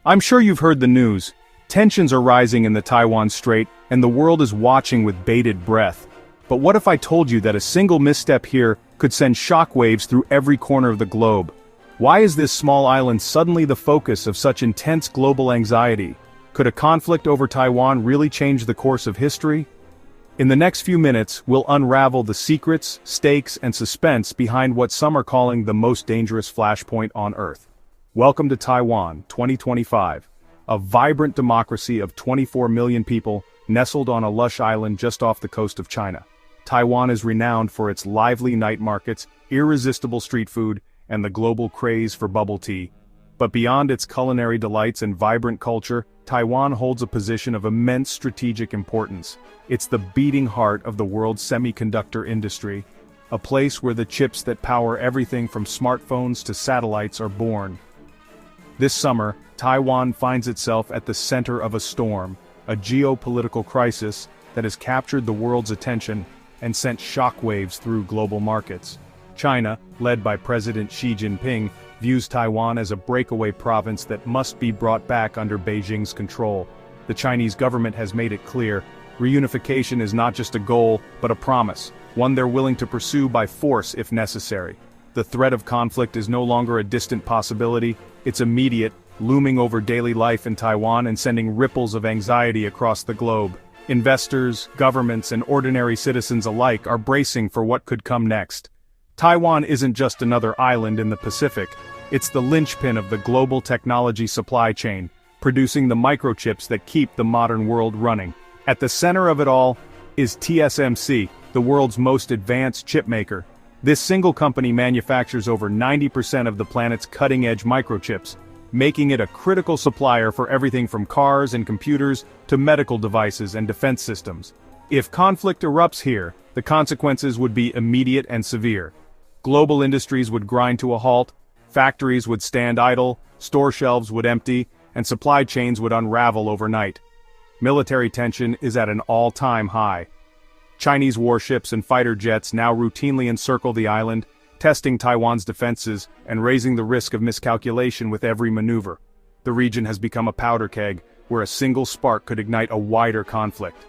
I'm sure you've heard the news. Tensions are rising in the Taiwan Strait, and the world is watching with bated breath. But what if I told you that a single misstep here could send shockwaves through every corner of the globe? Why is this small island suddenly the focus of such intense global anxiety? Could a conflict over Taiwan really change the course of history? In the next few minutes, we'll unravel the secrets, stakes, and suspense behind what some are calling the most dangerous flashpoint on Earth. Welcome to Taiwan, 2025. A vibrant democracy of 24 million people, nestled on a lush island just off the coast of China. Taiwan is renowned for its lively night markets, irresistible street food, and the global craze for bubble tea. But beyond its culinary delights and vibrant culture, Taiwan holds a position of immense strategic importance. It's the beating heart of the world's semiconductor industry, a place where the chips that power everything from smartphones to satellites are born. This summer, Taiwan finds itself at the center of a storm, a geopolitical crisis that has captured the world's attention and sent shockwaves through global markets. China, led by President Xi Jinping, views Taiwan as a breakaway province that must be brought back under Beijing's control. The Chinese government has made it clear, reunification is not just a goal, but a promise, one they're willing to pursue by force if necessary. The threat of conflict is no longer a distant possibility, it's immediate, looming over daily life in Taiwan and sending ripples of anxiety across the globe. Investors, governments, and ordinary citizens alike are bracing for what could come next. Taiwan isn't just another island in the Pacific, it's the linchpin of the global technology supply chain, producing the microchips that keep the modern world running. At the center of it all is TSMC, the world's most advanced chipmaker. This single company manufactures over 90% of the planet's cutting-edge microchips, making it a critical supplier for everything from cars and computers to medical devices and defense systems. If conflict erupts here, the consequences would be immediate and severe. Global industries would grind to a halt, factories would stand idle, store shelves would empty, and supply chains would unravel overnight. Military tension is at an all-time high. Chinese warships and fighter jets now routinely encircle the island, testing Taiwan's defenses and raising the risk of miscalculation with every maneuver. The region has become a powder keg, where a single spark could ignite a wider conflict.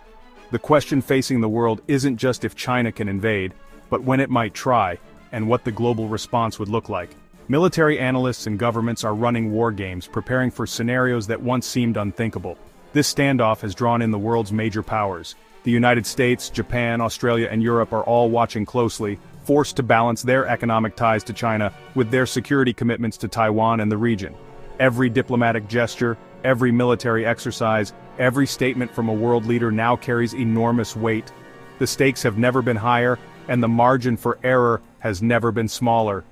The question facing the world isn't just if China can invade, but when it might try, and what the global response would look like. Military analysts and governments are running war games, preparing for scenarios that once seemed unthinkable. This standoff has drawn in the world's major powers. The United States, Japan, Australia, and Europe are all watching closely, forced to balance their economic ties to China with their security commitments to Taiwan and the region. Every diplomatic gesture, every military exercise, every statement from a world leader now carries enormous weight. The stakes have never been higher, and the margin for error has never been smaller.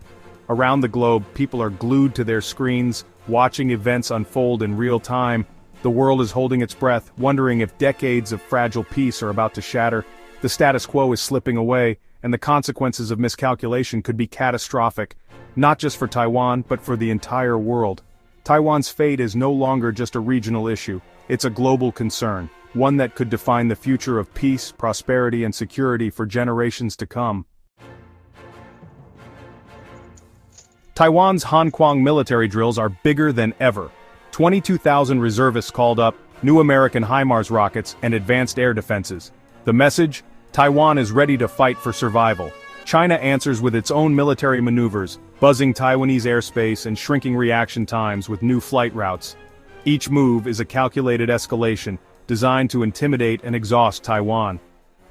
Around the globe, people are glued to their screens, watching events unfold in real time. The world is holding its breath, wondering if decades of fragile peace are about to shatter. The status quo is slipping away, and the consequences of miscalculation could be catastrophic, not just for Taiwan, but for the entire world. Taiwan's fate is no longer just a regional issue, it's a global concern, one that could define the future of peace, prosperity, and security for generations to come. Taiwan's Hanquang military drills are bigger than ever. 22,000 reservists called up, new American HIMARS rockets, and advanced air defenses. The message? Taiwan is ready to fight for survival. China answers with its own military maneuvers, buzzing Taiwanese airspace and shrinking reaction times with new flight routes. Each move is a calculated escalation, designed to intimidate and exhaust Taiwan.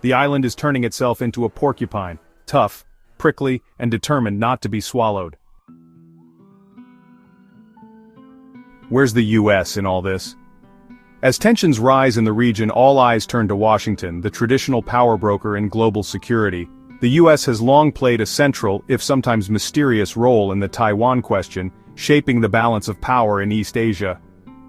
The island is turning itself into a porcupine, tough, prickly, and determined not to be swallowed. Where's the US in all this? As tensions rise in the region, all eyes turn to Washington, the traditional power broker in global security. The US has long played a central, if sometimes mysterious, role in the Taiwan question, shaping the balance of power in East Asia.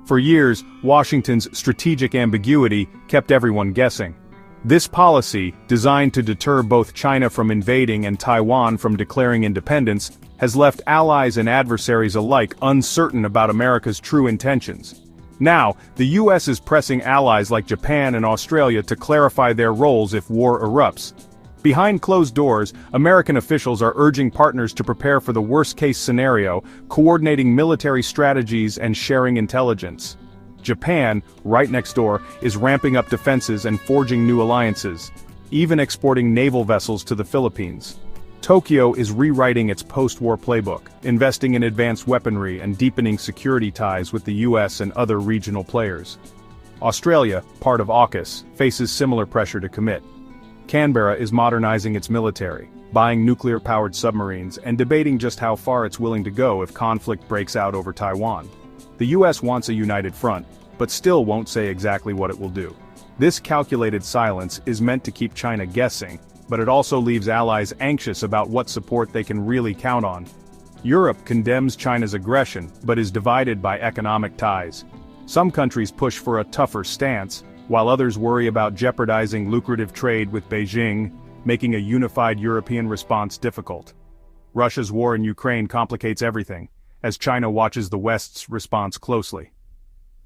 For years, Washington's strategic ambiguity kept everyone guessing. This policy, designed to deter both China from invading and Taiwan from declaring independence, has left allies and adversaries alike uncertain about America's true intentions. Now, the US is pressing allies like Japan and Australia to clarify their roles if war erupts. Behind closed doors, American officials are urging partners to prepare for the worst-case scenario, coordinating military strategies and sharing intelligence. Japan, right next door, is ramping up defenses and forging new alliances, even exporting naval vessels to the Philippines. Tokyo is rewriting its post-war playbook, investing in advanced weaponry and deepening security ties with the US and other regional players. Australia, part of AUKUS, faces similar pressure to commit. Canberra is modernizing its military, buying nuclear-powered submarines and debating just how far it's willing to go if conflict breaks out over Taiwan. The US wants a united front, but still won't say exactly what it will do. This calculated silence is meant to keep China guessing, but it also leaves allies anxious about what support they can really count on. Europe condemns China's aggression, but is divided by economic ties. Some countries push for a tougher stance, while others worry about jeopardizing lucrative trade with Beijing, making a unified European response difficult. Russia's war in Ukraine complicates everything, as China watches the West's response closely.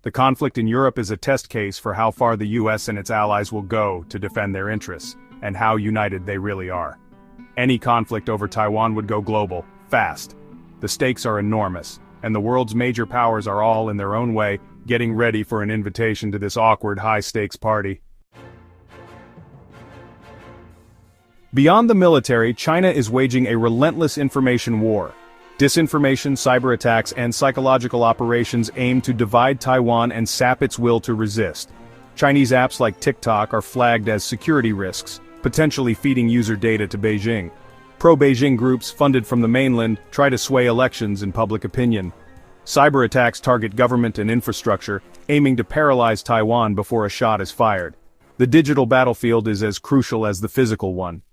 The conflict in Europe is a test case for how far the US and its allies will go to defend their interests, and how united they really are. Any conflict over Taiwan would go global, fast. The stakes are enormous, and the world's major powers are all, in their own way, getting ready for an invitation to this awkward high-stakes party. Beyond the military, China is waging a relentless information war. Disinformation, cyber attacks, and psychological operations aim to divide Taiwan and sap its will to resist. Chinese apps like TikTok are flagged as security risks, potentially feeding user data to Beijing. Pro-Beijing groups funded from the mainland try to sway elections and public opinion. Cyber attacks target government and infrastructure, aiming to paralyze Taiwan before a shot is fired. The digital battlefield is as crucial as the physical one.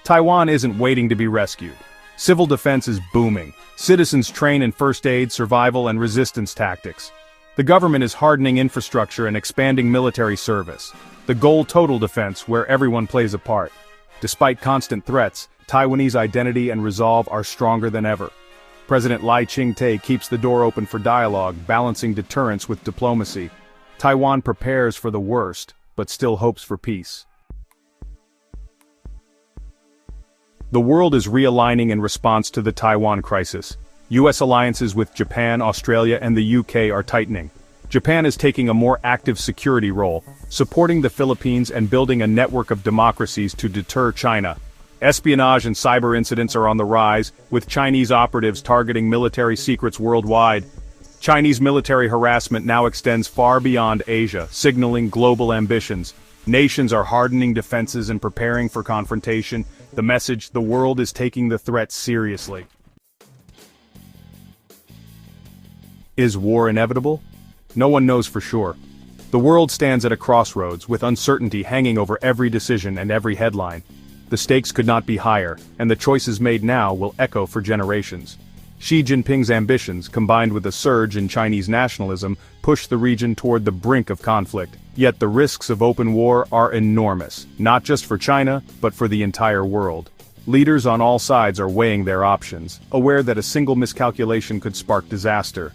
Taiwan isn't waiting to be rescued. Civil defense is booming. Citizens train in first aid, survival, and resistance tactics. The government is hardening infrastructure and expanding military service. The goal: total defense, where everyone plays a part. Despite constant threats, Taiwanese identity and resolve are stronger than ever. President Lai Ching-te keeps the door open for dialogue, balancing deterrence with diplomacy. Taiwan prepares for the worst, but still hopes for peace. The world is realigning in response to the Taiwan crisis. US alliances with Japan, Australia, and the UK are tightening. Japan is taking a more active security role, supporting the Philippines and building a network of democracies to deter China. Espionage and cyber incidents are on the rise, with Chinese operatives targeting military secrets worldwide. Chinese military harassment now extends far beyond Asia, signaling global ambitions. Nations are hardening defenses and preparing for confrontation. The message: the world is taking the threat seriously. Is war inevitable? No one knows for sure. The world stands at a crossroads, with uncertainty hanging over every decision and every headline. The stakes could not be higher, and the choices made now will echo for generations. Xi Jinping's ambitions, combined with a surge in Chinese nationalism, push the region toward the brink of conflict. Yet the risks of open war are enormous, not just for China, but for the entire world. Leaders on all sides are weighing their options, aware that a single miscalculation could spark disaster.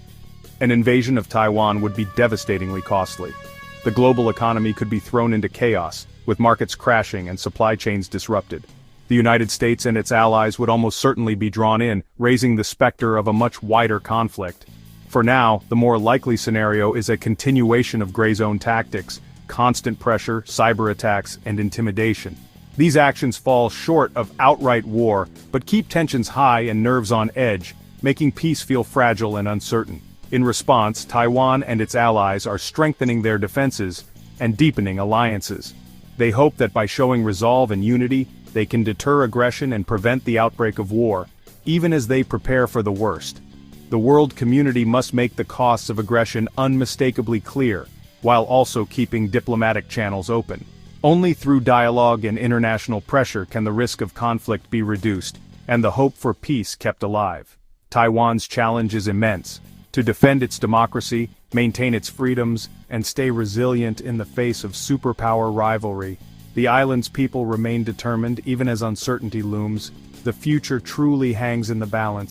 An invasion of Taiwan would be devastatingly costly. The global economy could be thrown into chaos, with markets crashing and supply chains disrupted. The United States and its allies would almost certainly be drawn in, raising the specter of a much wider conflict. For now, the more likely scenario is a continuation of gray zone tactics, constant pressure, cyber attacks, and intimidation. These actions fall short of outright war, but keep tensions high and nerves on edge, making peace feel fragile and uncertain. In response, Taiwan and its allies are strengthening their defenses and deepening alliances. They hope that by showing resolve and unity, they can deter aggression and prevent the outbreak of war, even as they prepare for the worst. The world community must make the costs of aggression unmistakably clear, while also keeping diplomatic channels open. Only through dialogue and international pressure can the risk of conflict be reduced, and the hope for peace kept alive. Taiwan's challenge is immense: to defend its democracy, maintain its freedoms, and stay resilient in the face of superpower rivalry. The island's people remain determined even as uncertainty looms. The future truly hangs in the balance.